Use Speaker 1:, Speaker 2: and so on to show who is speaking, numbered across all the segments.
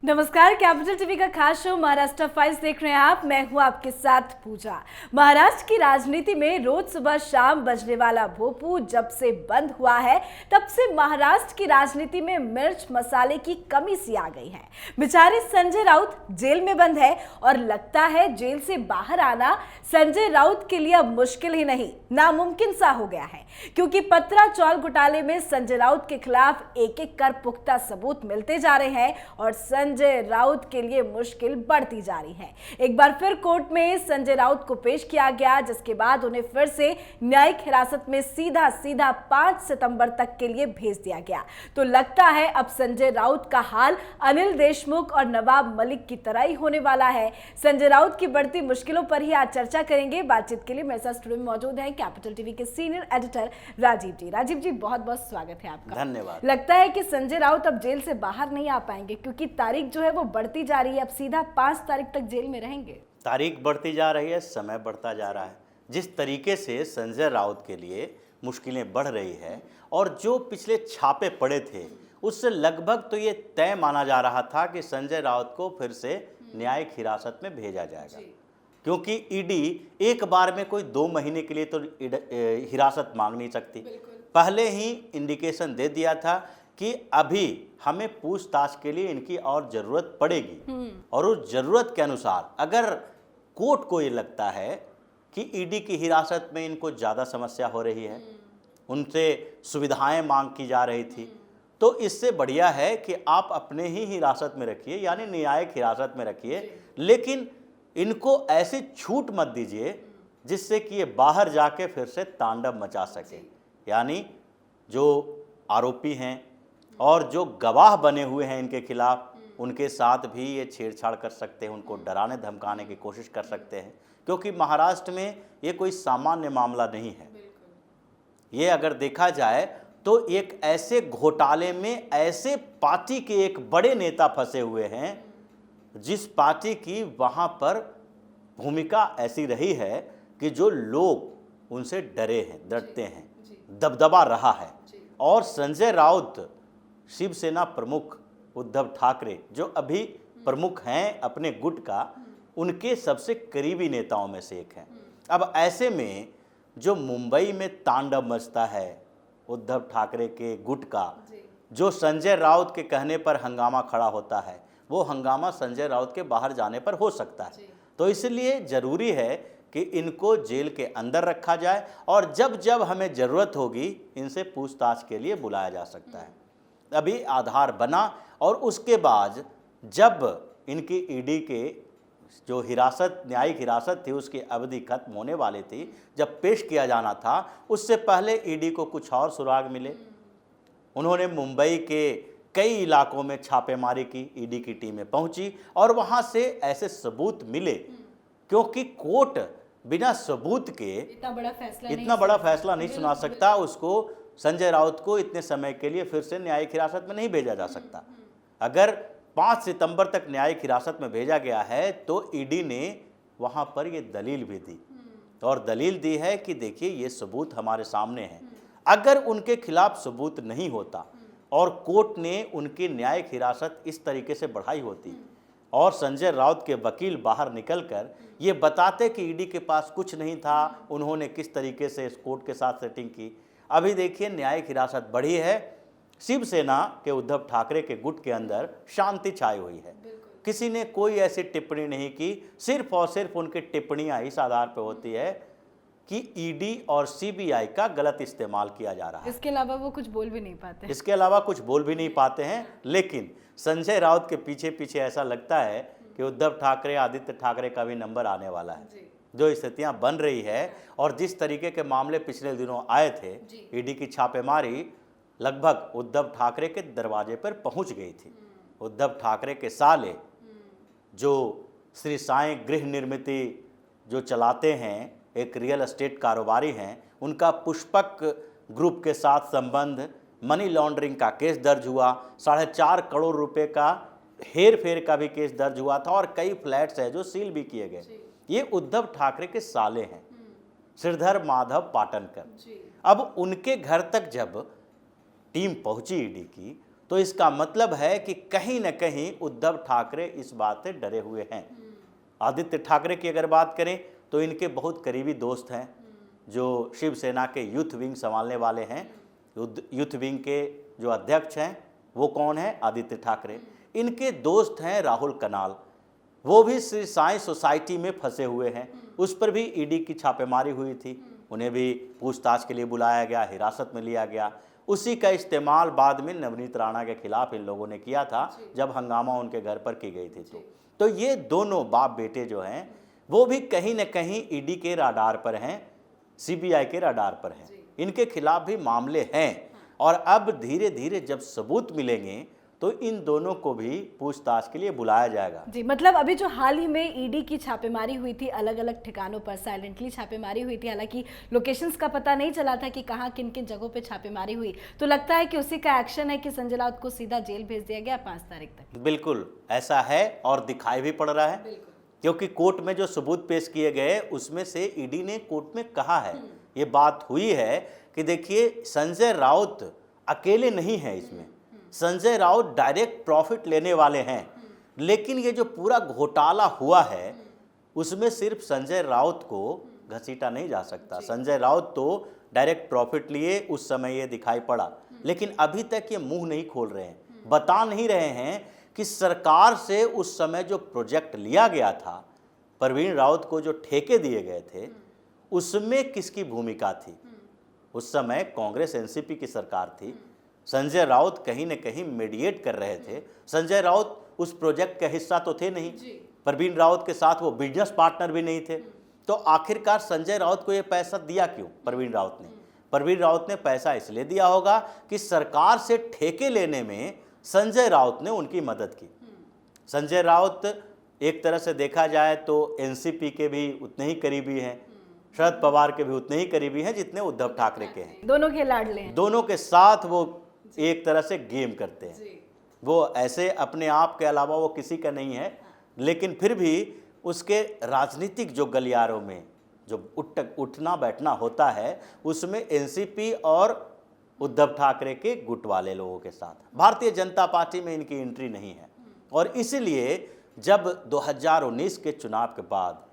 Speaker 1: नमस्कार, capital TV का खास शो महाराष्ट्र फाइल्स देख रहे हैं आप। मैं हूं आपके साथ पूजा। महाराष्ट्र की राजनीति में रोज सुबह शाम बजने वाला भोपू जब से बंद हुआ है तब से महाराष्ट्र की राजनीति में मिर्च मसाले की कमी सी आ गई है। बेचारे संजय राउत जेल में बंद है और लगता है जेल से बाहर आना संजय राउत के लिए अब मुश्किल ही नहीं नामुमकिन सा हो गया है, क्योंकि पत्रा चौल घोटाले में संजय राउत के खिलाफ एक एक कर पुख्ता सबूत मिलते जा रहे हैं और संजय राउत के लिए मुश्किल बढ़ती जा रही है। एक बार फिर कोर्ट में संजय राउत को पेश किया गया, जिसके बाद उन्हें फिर से न्यायिक हिरासत में सीधा 5 सितंबर तक के लिए भेज दिया गया। तो लगता है अब संजय राउत का हाल अनिल देशमुख और नवाब मलिक की तरह ही होने वाला है। संजय राउत की बढ़ती मुश्किलों पर ही आज चर्चा करेंगे। बातचीत के लिए मेरे साथ स्टूडियो में मौजूद है कैपिटल टीवी के सीनियर एडिटर राजीव जी। राजीव जी, बहुत बहुत स्वागत है आपका।
Speaker 2: धन्यवाद।
Speaker 1: लगता है कि संजय राउत अब जेल से बाहर नहीं आ पाएंगे, क्योंकि तारीख जो है वो बढ़ती जा रही है। अब सीधा 5 तारीख तक जेल में रहेंगे।
Speaker 2: तारीख बढ़ती जा रही है, समय बढ़ता जा रहा है। जिस तरीके से संजय राउत के लिए मुश्किलें बढ़ रही है और जो पिछले छापे पड़े थे उससे लगभग तो ये तय माना जा रहा था कि संजय राउत को फिर से न्यायिक हिरासत में भेजा जाएगा, क्योंकि ईडी एक बार में कोई 2 महीने के लिए तो हिरासत मांग नहीं सकती। पहले ही इंडिकेशन दे दिया था कि अभी हमें पूछताछ के लिए इनकी और ज़रूरत पड़ेगी, और उस ज़रूरत के अनुसार अगर कोर्ट को ये लगता है कि ईडी की हिरासत में इनको ज़्यादा समस्या हो रही है, उनसे सुविधाएं मांग की जा रही थी, तो इससे बढ़िया है कि आप अपने ही हिरासत में रखिए, यानी न्यायिक हिरासत में रखिए, लेकिन इनको ऐसी छूट मत दीजिए जिससे कि ये बाहर जाके फिर से तांडव मचा सके। यानी जो आरोपी हैं और जो गवाह बने हुए हैं इनके खिलाफ, उनके साथ भी ये छेड़छाड़ कर सकते हैं, उनको डराने धमकाने की कोशिश कर सकते हैं, क्योंकि महाराष्ट्र में ये कोई सामान्य मामला नहीं है। ये अगर देखा जाए तो एक ऐसे घोटाले में ऐसे पार्टी के एक बड़े नेता फंसे हुए हैं जिस पार्टी की वहाँ पर भूमिका ऐसी रही है कि जो लोग उनसे डरते हैं, दबदबा रहा है। और संजय राउत शिवसेना प्रमुख उद्धव ठाकरे, जो अभी प्रमुख हैं अपने गुट का, उनके सबसे करीबी नेताओं में से एक हैं। अब ऐसे में जो मुंबई में तांडव मचता है उद्धव ठाकरे के गुट का, जो संजय राउत के कहने पर हंगामा खड़ा होता है, वो हंगामा संजय राउत के बाहर जाने पर हो सकता है। तो इसलिए ज़रूरी है कि इनको जेल के अंदर रखा जाए और जब जब हमें ज़रूरत होगी इनसे पूछताछ के लिए बुलाया जा सकता है। अभी आधार बना और उसके बाद जब इनकी ईडी के जो हिरासत, न्यायिक हिरासत थी, उसकी अवधि खत्म होने वाली थी, जब पेश किया जाना था, उससे पहले ईडी को कुछ और सुराग मिले। उन्होंने मुंबई के कई इलाकों में छापेमारी की, ईडी की टीमें पहुंची और वहां से ऐसे सबूत मिले, क्योंकि कोर्ट बिना सबूत के इतना बड़ा फैसला नहीं सुना सकता। उसको संजय राउत को इतने समय के लिए फिर से न्यायिक हिरासत में नहीं भेजा जा सकता। अगर 5 सितंबर तक न्यायिक हिरासत में भेजा गया है तो ईडी ने वहां पर ये दलील भी दी, और दलील दी है कि देखिए ये सबूत हमारे सामने हैं। अगर उनके खिलाफ सबूत नहीं होता और कोर्ट ने उनकी न्यायिक हिरासत इस तरीके से बढ़ाई होती और संजय राउत के वकील बाहर निकलकर ये बताते कि ईडी के पास कुछ नहीं था, उन्होंने किस तरीके से इस कोर्ट के साथ सेटिंग की। अभी देखिए न्यायिक हिरासत बढ़ी है, शिवसेना के उद्धव ठाकरे के गुट के अंदर शांति छाई हुई है। किसी ने कोई ऐसी टिप्पणी नहीं की, सिर्फ और सिर्फ उनकी टिप्पणियां इस आधार पर होती है कि ईडी और सीबीआई का गलत इस्तेमाल किया जा रहा है।
Speaker 1: इसके अलावा वो कुछ बोल भी नहीं पाते
Speaker 2: हैं। लेकिन संजय राउत के पीछे पीछे ऐसा लगता है कि उद्धव ठाकरे, आदित्य ठाकरे का भी नंबर आने वाला है। जो स्थितियां बन रही है और जिस तरीके के मामले पिछले दिनों आए थे, ईडी की छापेमारी लगभग उद्धव ठाकरे के दरवाजे पर पहुंच गई थी। उद्धव ठाकरे के साले, जो श्री साईं गृह निर्मिति जो चलाते हैं, एक रियल एस्टेट कारोबारी हैं, उनका पुष्पक ग्रुप के साथ संबंध, मनी लॉन्ड्रिंग का केस दर्ज हुआ, 4.5 करोड़ रुपए का हेर फेर का भी केस दर्ज हुआ था और कई फ्लैट्स हैं जो सील भी किए गए। ये उद्धव ठाकरे के साले हैं, श्रीधर माधव पाटनकर। अब उनके घर तक जब टीम पहुंची ईडी की, तो इसका मतलब है कि कहीं न कहीं उद्धव ठाकरे इस बात से डरे हुए हैं। आदित्य ठाकरे की अगर बात करें तो इनके बहुत करीबी दोस्त हैं जो शिवसेना के यूथ विंग संभालने वाले हैं। यूथ विंग के जो अध्यक्ष हैं वो कौन है? आदित्य ठाकरे। इनके दोस्त हैं राहुल कनाल, वो भी श्री साईं सोसाइटी में फंसे हुए हैं। उस पर भी ईडी की छापेमारी हुई थी, उन्हें भी पूछताछ के लिए बुलाया गया, हिरासत में लिया गया। उसी का इस्तेमाल बाद में नवनीत राणा के खिलाफ इन लोगों ने किया था जब हंगामा उनके घर पर की गई थी। तो ये दोनों बाप बेटे जो हैं वो भी कहीं न कहीं ईडी के राडार पर हैं, सीबीआई के राडार पर हैं। इनके खिलाफ भी मामले हैं और अब धीरे धीरे जब सबूत मिलेंगे तो इन दोनों को भी पूछताछ के लिए बुलाया जाएगा।
Speaker 1: जी, मतलब अभी जो हाल ही में ईडी की छापेमारी हुई थी, अलग अलग ठिकानों पर साइलेंटली छापेमारी हुई थी, हालांकि लोकेशंस का पता नहीं चला था कि कहाँ किन किन जगहों पे छापेमारी हुई, तो लगता है कि उसी का एक्शन है कि संजय राउत को सीधा जेल भेज दिया गया 5 तारीख तक।
Speaker 2: बिल्कुल ऐसा है और दिखाई भी पड़ रहा है, क्योंकि कोर्ट में जो सबूत पेश किए गए उसमें से ईडी ने कोर्ट में कहा है, ये बात हुई है कि देखिए संजय राउत अकेले नहीं है इसमें, संजय राउत डायरेक्ट प्रॉफिट लेने वाले हैं। लेकिन ये जो पूरा घोटाला हुआ है उसमें सिर्फ संजय राउत को घसीटा नहीं जा सकता। संजय राउत तो डायरेक्ट प्रॉफिट लिए, उस समय ये दिखाई पड़ा, लेकिन अभी तक ये मुंह नहीं खोल रहे हैं, बता नहीं रहे हैं कि सरकार से उस समय जो प्रोजेक्ट लिया गया था, प्रवीण राउत को जो ठेके दिए गए थे, उसमें किसकी भूमिका थी। उस समय कांग्रेस एनसीपी की सरकार थी, संजय राउत कहीं न कहीं मीडिएट कर रहे थे। संजय राउत उस प्रोजेक्ट का हिस्सा तो थे नहीं, प्रवीण राउत के साथ वो बिजनेस पार्टनर भी नहीं थे। तो आखिरकार संजय राउत को ये पैसा दिया क्यों प्रवीण राउत ने? प्रवीण राउत ने पैसा इसलिए दिया होगा कि सरकार से ठेके लेने में संजय राउत ने उनकी मदद की। संजय राउत एक तरह से देखा जाए तो एनसीपी के भी उतने ही करीबी हैं, शरद पवार के भी उतने ही करीबी हैं जितने उद्धव ठाकरे के हैं।
Speaker 1: दोनों के लाडले हैं,
Speaker 2: दोनों के साथ वो एक तरह से गेम करते हैं। वो ऐसे अपने आप के अलावा वो किसी का नहीं है, लेकिन फिर भी उसके राजनीतिक जो गलियारों में जो उठना बैठना होता है उसमें एनसीपी और उद्धव ठाकरे के गुट वाले लोगों के साथ भारतीय जनता पार्टी में इनकी एंट्री नहीं है। और इसलिए जब 2019 के चुनाव के बाद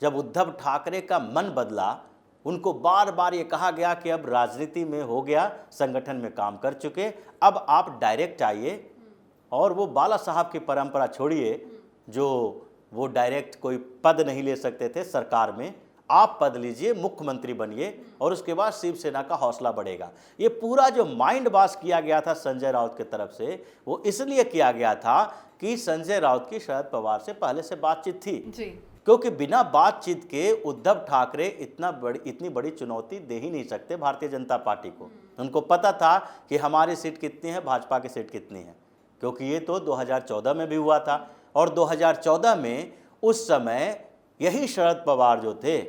Speaker 2: जब उद्धव ठाकरे का मन बदला, उनको बार बार ये कहा गया कि अब राजनीति में हो गया, संगठन में काम कर चुके, अब आप डायरेक्ट आइए और वो बाला साहब की परंपरा छोड़िए जो वो डायरेक्ट कोई पद नहीं ले सकते थे सरकार में, आप पद लीजिए, मुख्यमंत्री बनिए और उसके बाद शिवसेना का हौसला बढ़ेगा। ये पूरा जो माइंड वॉश किया गया था संजय राउत की तरफ से, वो इसलिए किया गया था कि संजय राउत की शरद पवार से पहले से बातचीत थी
Speaker 1: जी।
Speaker 2: क्योंकि बिना बातचीत के उद्धव ठाकरे इतनी बड़ी चुनौती दे ही नहीं सकते भारतीय जनता पार्टी को। उनको पता था कि हमारी सीट कितनी है, भाजपा की सीट कितनी है, क्योंकि ये तो 2014 में भी हुआ था और 2014 में उस समय यही शरद पवार जो थे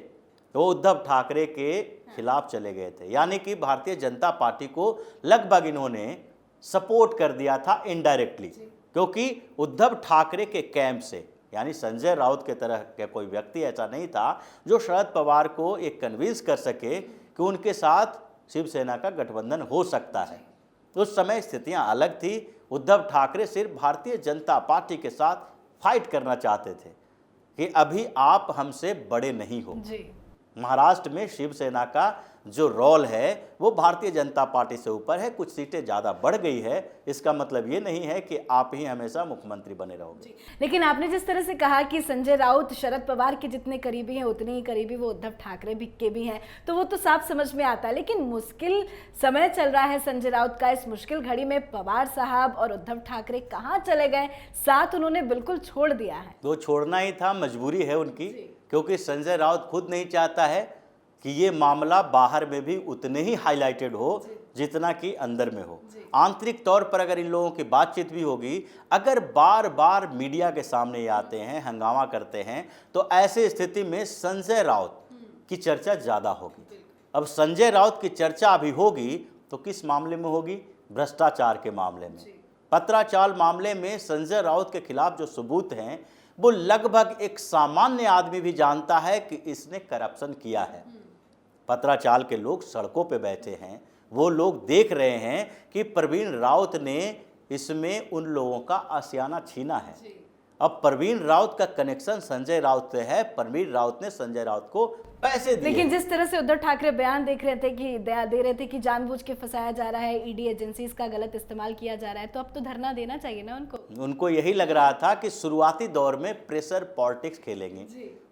Speaker 2: वो उद्धव ठाकरे के खिलाफ चले गए थे, यानी कि भारतीय जनता पार्टी को लगभग इन्होंने सपोर्ट कर दिया था इनडायरेक्टली, क्योंकि उद्धव ठाकरे के कैंप से, यानी संजय राउत के तरह का कोई व्यक्ति ऐसा नहीं था जो शरद पवार को एक कन्विंस कर सके कि उनके साथ शिवसेना का गठबंधन हो सकता है। उस समय स्थितियां अलग थी। उद्धव ठाकरे सिर्फ भारतीय जनता पार्टी के साथ फाइट करना चाहते थे कि अभी आप हमसे बड़े नहीं हो। महाराष्ट्र में शिवसेना का जो रोल है वो भारतीय जनता पार्टी से ऊपर है, कुछ सीटें ज़्यादा बढ़ गई है, इसका मतलब ये नहीं है कि आप ही हमेशा मुख्यमंत्री बने रहोगे।
Speaker 1: लेकिन आपने जिस तरह से कहा कि संजय राउत शरद पवार के जितने करीबी हैं उतने ही करीबी वो उद्धव ठाकरे के भी हैं, तो वो तो साफ समझ में आता है। लेकिन मुश्किल समय चल रहा है संजय राउत का, इस मुश्किल घड़ी में पवार साहब और उद्धव ठाकरे कहाँ चले गए? साथ उन्होंने बिल्कुल छोड़ दिया है।
Speaker 2: वो छोड़ना ही था, मजबूरी है उनकी, क्योंकि संजय राउत खुद नहीं चाहता है कि ये मामला बाहर में भी उतने ही हाईलाइटेड हो जितना कि अंदर में हो। आंतरिक तौर पर अगर इन लोगों की बातचीत भी होगी, अगर बार बार मीडिया के सामने ये आते हैं, हंगामा करते हैं, तो ऐसे स्थिति में संजय राउत की चर्चा ज़्यादा होगी। अब संजय राउत की चर्चा अभी होगी तो किस मामले में होगी? भ्रष्टाचार के मामले में। पत्राचार मामले में संजय राउत के खिलाफ जो सबूत हैं वो लगभग एक सामान्य आदमी भी जानता है कि इसने करप्शन किया है। पत्राचाल के लोग सड़कों पे बैठे हैं, वो लोग देख रहे हैं कि प्रवीण राउत ने इसमें उन लोगों का आशियाना छीना है। अब परवीन राउत का कनेक्शन संजय राउत से है, परवीन राउत ने संजय राउत को पैसे दिए।
Speaker 1: लेकिन जिस तरह से उद्धव ठाकरे बयान दे रहे थे कि जानबूझ के फंसाया जा रहा है, ईडी एजेंसीज का गलत इस्तेमाल किया जा रहा है, तो अब तो धरना देना चाहिए ना उनको
Speaker 2: यही लग रहा था कि शुरुआती दौर में प्रेशर पॉलिटिक्स खेलेंगे,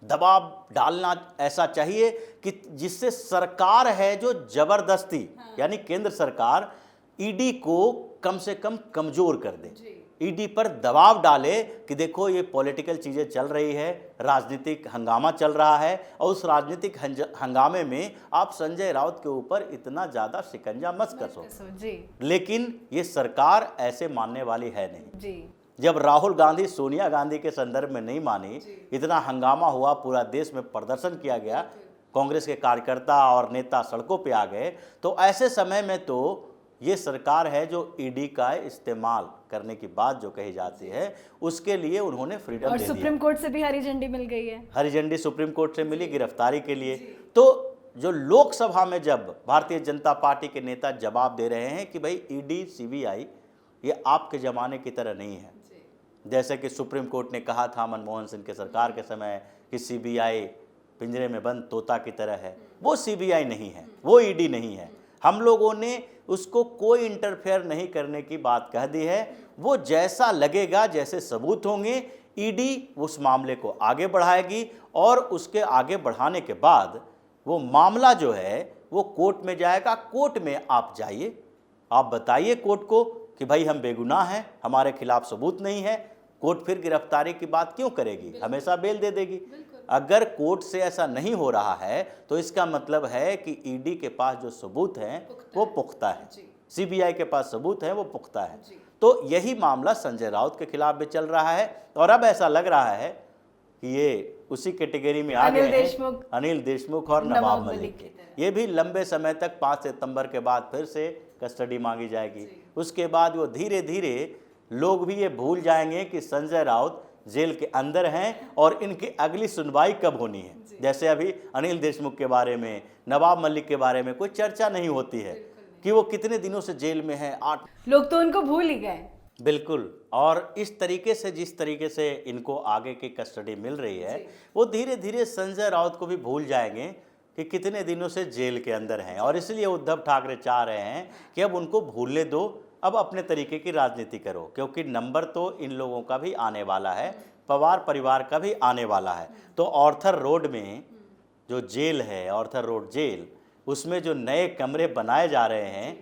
Speaker 2: दबाव डालना ऐसा चाहिए कि जिससे सरकार है जो जबरदस्ती यानी केंद्र सरकार ईडी को कम से कम कमजोर कर दे, ईडी पर दबाव डाले कि देखो ये पॉलिटिकल चीज़ें चल रही है, राजनीतिक हंगामा चल रहा है और उस राजनीतिक हंगामे में आप संजय राउत के ऊपर इतना ज़्यादा शिकंजा मत कसो। लेकिन ये सरकार ऐसे मानने वाली है नहीं। जब राहुल गांधी सोनिया गांधी के संदर्भ में नहीं मानी, इतना हंगामा हुआ, पूरा देश में प्रदर्शन किया गया, कांग्रेस के कार्यकर्ता और नेता सड़कों पे आ गए, तो ऐसे समय में तो ये सरकार है जो ईडी का इस्तेमाल करने की बात जो कही जाती है उसके लिए उन्होंने फ्रीडम दे दिया।
Speaker 1: और सुप्रीम कोर्ट से भी हरी झंडी मिल गई है,
Speaker 2: हरी झंडी सुप्रीम कोर्ट से मिली गिरफ्तारी के लिए। तो जो लोकसभा में जब भारतीय जनता पार्टी के नेता जवाब दे रहे हैं कि भाई ईडी सीबीआई ये आपके ज़माने की तरह नहीं है, जैसे कि सुप्रीम कोर्ट ने कहा था मनमोहन सिंह के सरकार के समय कि सीबीआई पिंजरे में बंद तोता की तरह है, वो सीबीआई नहीं है, वो ईडी नहीं है। हम लोगों ने उसको कोई इंटरफेयर नहीं करने की बात कह दी है। वो जैसा लगेगा, जैसे सबूत होंगे, ईडी उस मामले को आगे बढ़ाएगी और उसके आगे बढ़ाने के बाद वो मामला जो है वो कोर्ट में जाएगा। कोर्ट में आप जाइए, आप बताइए कोर्ट को कि भाई हम बेगुनाह हैं, हमारे खिलाफ सबूत नहीं है। कोर्ट फिर गिरफ्तारी की बात क्यों करेगी, हमेशा बेल दे देगी। अगर कोर्ट से ऐसा नहीं हो रहा है तो इसका मतलब है कि ईडी के पास जो सबूत हैं वो पुख्ता है, सीबीआई के पास सबूत है वो पुख्ता है। तो यही मामला संजय राउत के खिलाफ भी चल रहा है और अब ऐसा लग रहा है कि ये उसी कैटेगरी में आ गए हैं अनिल देशमुख और नवाब मलिक। ये भी लंबे समय तक 5 सितंबर के बाद फिर से कस्टडी मांगी जाएगी। उसके बाद वो धीरे धीरे लोग भी ये भूल जाएंगे कि संजय राउत जेल के अंदर हैं और इनकी अगली सुनवाई कब होनी है। जैसे अभी अनिल देशमुख के बारे में, नवाब मलिक के बारे में कोई चर्चा नहीं होती है कि वो कितने दिनों से जेल में हैं। 8
Speaker 1: लोग तो उनको भूल ही गए।
Speaker 2: बिल्कुल। और इस तरीके से जिस तरीके से इनको आगे की कस्टडी मिल रही है वो धीरे धीरे संजय राउत को भी भूल जाएंगे कि कितने दिनों से जेल के अंदर हैं। और इसलिए उद्धव ठाकरे चाह रहे हैं कि अब उनको भूलने दो, अब अपने तरीके की राजनीति करो, क्योंकि नंबर तो इन लोगों का भी आने वाला है, पवार परिवार का भी आने वाला है। तो ऑर्थर रोड में जो जेल है, ऑर्थर रोड जेल, उसमें जो नए कमरे बनाए जा रहे हैं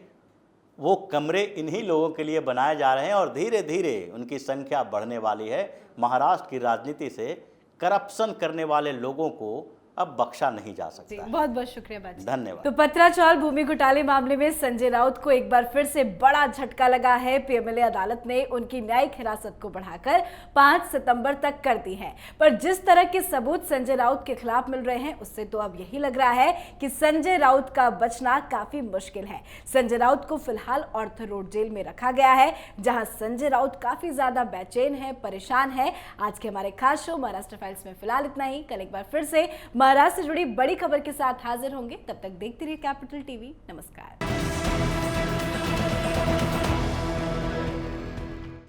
Speaker 2: वो कमरे इन्हीं लोगों के लिए बनाए जा रहे हैं और धीरे धीरे उनकी संख्या बढ़ने वाली है। महाराष्ट्र की राजनीति से करप्शन करने वाले लोगों को अब बख्शा नहीं जा सकता।
Speaker 1: बहुत बहुत शुक्रिया बाजी,
Speaker 2: धन्यवाद।
Speaker 1: तो पत्राचार भूमि घोटाले मामले में संजय राउत को एक बार फिर से बड़ा झटका लगा है। पीएमएलए अदालत ने उनकी न्यायिक हिरासत को बढ़ाकर 5 सितंबर तक कर दी है। पर जिस तरह के सबूत संजय राउत के खिलाफ मिल रहे हैं उससे तो अब यही लग रहा है कि संजय राउत का बचना काफी मुश्किल है। संजय राउत को फिलहाल ऑर्थर रोड जेल में रखा गया है, जहां संजय राउत काफी ज्यादा बेचैन है, परेशान है। आज के हमारे खास शो महाराष्ट्र फाइल्स में फिलहाल इतना ही। कल एक बार फिर से महाराष्ट्र से जुड़ी बड़ी खबर के साथ हाजिर होंगे। तब तक देखते रहिए कैपिटल टीवी। नमस्कार।